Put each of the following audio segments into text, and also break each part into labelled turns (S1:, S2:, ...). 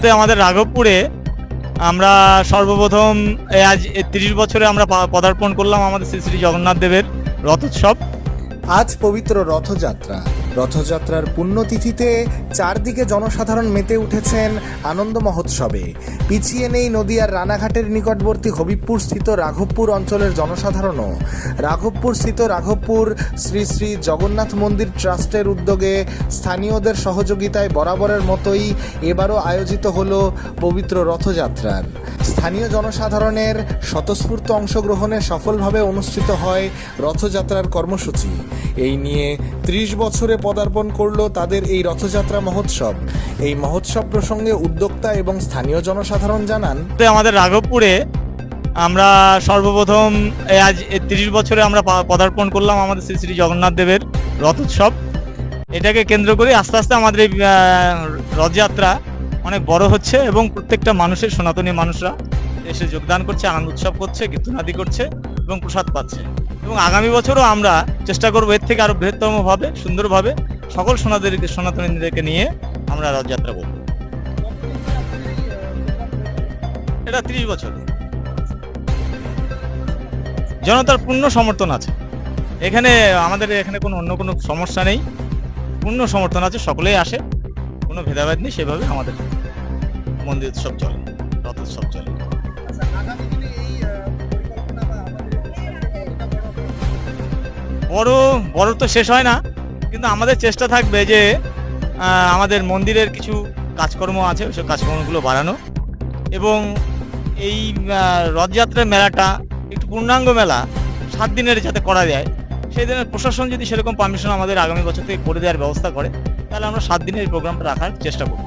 S1: বলতে আমাদের রাঘবপুরে আমরা সর্বপ্রথম আজ ৩০ বছরে আমরা পদার্পণ করলাম আমাদের শ্রী শ্রী জগন্নাথ দেবের রথোৎসব।
S2: আজ পবিত্র রথযাত্রা। রথযাত্রার পুণ্যতিথিতে চারদিকে জনসাধারণ মেতে উঠেছেন আনন্দ মহোৎসবে। পিছিয়ে নেই নদিয়ার রানাঘাটের নিকটবর্তী হবিবপুর স্থিত রাঘবপুর অঞ্চলের জনসাধারণও। রাঘবপুর স্থিত রাঘবপুর শ্রী শ্রী জগন্নাথ মন্দির ট্রাস্টের উদ্যোগে স্থানীয়দের সহযোগিতায় বরাবরের মতোই এবারও আয়োজিত হলো পবিত্র রথযাত্রার। স্থানীয় জনসাধারণের স্বতঃস্ফূর্ত অংশগ্রহণে সফলভাবে অনুষ্ঠিত হয় রথযাত্রার কর্মসূচি। এই নিয়ে ৩০ বছরে পদার্পণ করল তাদের এই রথযাত্রা মহোৎসব। এই মহোৎসব প্রসঙ্গে উদ্যোক্তা এবং স্থানীয় জনসাধারণ জানান,
S1: আমাদের রাঘবপুরে আমরা সর্বপ্রথম আজ ৩০ বছরে আমরা পদার্পণ করলাম আমাদের শ্রী শ্রী জগন্নাথ দেবের রথোৎসব। এটাকে কেন্দ্র করে আস্তে আস্তে আমাদের এই রথযাত্রা অনেক বড় হচ্ছে এবং প্রত্যেকটা মানুষের, সনাতনী মানুষরা এসে যোগদান করছে, আনন্দ উৎসব করছে, কীর্তনাদি করছে এবং প্রসাদ পাচ্ছে। এবং আগামী বছরও আমরা চেষ্টা করবো এর থেকে আরো বৃহত্তমভাবে, সুন্দরভাবে সকল সনাতনীদেরকে নিয়ে আমরা রথযাত্রা করব। এটা ৩০ বছর। জনতার পূর্ণ সমর্থন আছে এখানে, আমাদের এখানে অন্য কোনো সমস্যা নেই, পূর্ণ সমর্থন আছে, সকলেই আসে, কোনো ভেদাভেদ নেই। সেভাবে আমাদের মন্দির উৎসব চলে, রথ উৎসব চলে। বড় তো শেষ হয় না, কিন্তু আমাদের চেষ্টা থাকবে যে আমাদের মন্দিরের কিছু কাজকর্ম আছে, ওইসব কাজকর্মগুলো বাড়ানো এবং এই রথযাত্রার মেলাটা একটু পূর্ণাঙ্গ মেলা 7 দিনের যাতে করা যায়। সেই দিনের প্রশাসন যদি সেরকম পারমিশন আমাদের আগামী বছর থেকে করে দেওয়ার ব্যবস্থা করে, তাহলে আমরা 7 দিনের এই প্রোগ্রামটা রাখার চেষ্টা করব।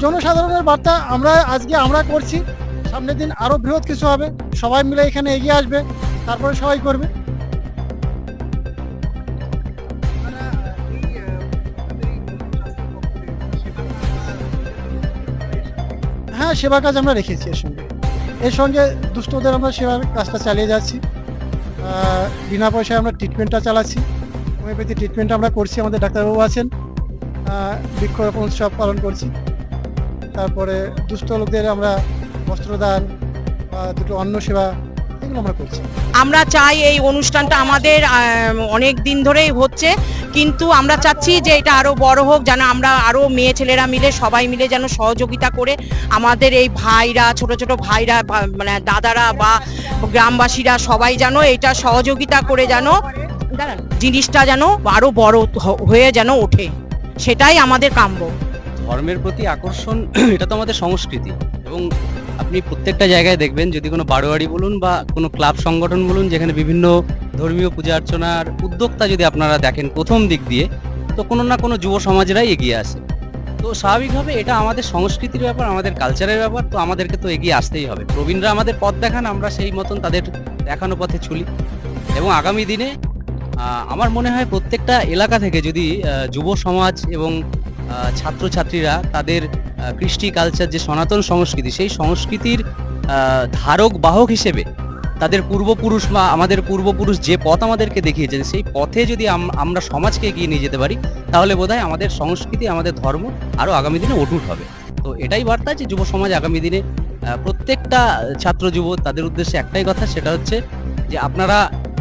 S3: জনসাধারণের বার্তা আমরা করছি, সামনের দিন আরো বৃহৎ কিছু হবে, সবাই মিলে এখানে এগিয়ে আসবে, তারপরে সবাই করবে। হ্যাঁ, সেবা কাজ আমরা রেখেছি এর সঙ্গে দুস্থদের আমরা সেবার কাজটা চালিয়ে যাচ্ছি। বিনা পয়সায় আমরা ট্রিটমেন্টটা চালাচ্ছি, হোমিওপ্যাথি ট্রিটমেন্ট আমরা করছি, আমাদের ডাক্তারবাবু আছেন। বৃক্ষরোপণ উৎসব পালন করছি, তারপরে দুস্থ লোকদের আমরা বস্ত্রদান, দুটো অন্ন সেবা, এগুলো আমরা করছি।
S4: আমরা চাই এই অনুষ্ঠানটা আমাদের অনেক দিন ধরেই হচ্ছে, কিন্তু আমরা চাচ্ছি যে এটা আরো বড় হোক, যেন আমরা আরো মেয়ে ছেলেরা মিলে, সবাই মিলে যেন সহযোগিতা করে আমাদের এই ভাইরা, ছোট ছোট ভাইরা, মানে দাদারা বা গ্রামবাসীরা সবাই যেন এটা সহযোগিতা করে যেন জিনিসটা যেন আরো বড় হয়ে যেন ওঠে, সেটাই আমাদের কাম্য।
S5: ধর্মের প্রতি আকর্ষণ এটা তো আমাদের সংস্কৃতি, এবং আপনি প্রত্যেকটা জায়গায় দেখবেন, যদি কোনো বারোয়ারি বলুন বা কোনো ক্লাব সংগঠন বলুন, যেখানে বিভিন্ন ধর্মীয় পূজা অর্চনার উদ্যোক্তা যদি আপনারা দেখেন প্রথম দিক দিয়ে, তো কোনো না কোনো যুব সমাজরাই এগিয়ে আসে। তো স্বাভাবিকভাবে এটা আমাদের সংস্কৃতির ব্যাপার, আমাদের কালচারের ব্যাপার, তো আমাদেরকে তো এগিয়ে আসতেই হবে। প্রবীণরা আমাদের পথ দেখান, আমরা সেই মতন তাদের দেখানো পথে চলি। এবং আগামী দিনে আমার মনে হয় প্রত্যেকটা এলাকা থেকে যদি যুব সমাজ এবং ছাত্রছাত্রীরা তাদের কৃষ্টি কালচার, যে সনাতন সংস্কৃতি, সেই সংস্কৃতির ধারক বাহক হিসেবে তাদের পূর্বপুরুষ বা আমাদের পূর্বপুরুষ যে পথ আমাদেরকে দেখিয়েছেন, সেই পথে যদি আমরা সমাজকে এগিয়ে নিয়ে যেতে পারি, তাহলে বোধহয় আমাদের সংস্কৃতি, আমাদের ধর্ম আরও আগামী দিনে অটুট হবে। তো এটাই বার্তা যে যুব সমাজ আগামী দিনে প্রত্যেকটা ছাত্র যুব, তাদের উদ্দেশ্যে একটাই কথা, সেটা হচ্ছে যে আপনারা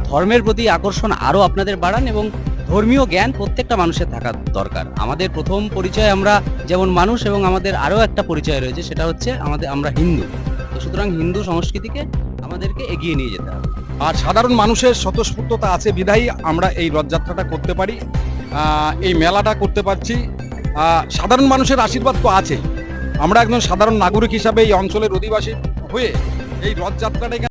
S5: ধর্মের প্রতি আকর্ষণ আরও আপনাদের বাড়ান, এবং ধর্মীয় জ্ঞান প্রত্যেকটা মানুষের থাকা দরকার। আমাদের প্রথম পরিচয় আমরা যেমন মানুষ, এবং আমাদের আরও একটা পরিচয় রয়েছে, সেটা হচ্ছে আমরা হিন্দু। তো সুতরাং হিন্দু সংস্কৃতিকে আমাদেরকে এগিয়ে নিয়ে যেতে হবে।
S6: আর সাধারণ মানুষের স্বতঃস্ফূর্ততা আছে বিধায়ী আমরা এই রথযাত্রাটা করতে পারি, এই মেলাটা করতে পারছি। সাধারণ মানুষের আশীর্বাদ তো আছে। আমরা একজন সাধারণ নাগরিক হিসাবে এই অঞ্চলের অধিবাসী হয়ে এই রথযাত্রাটা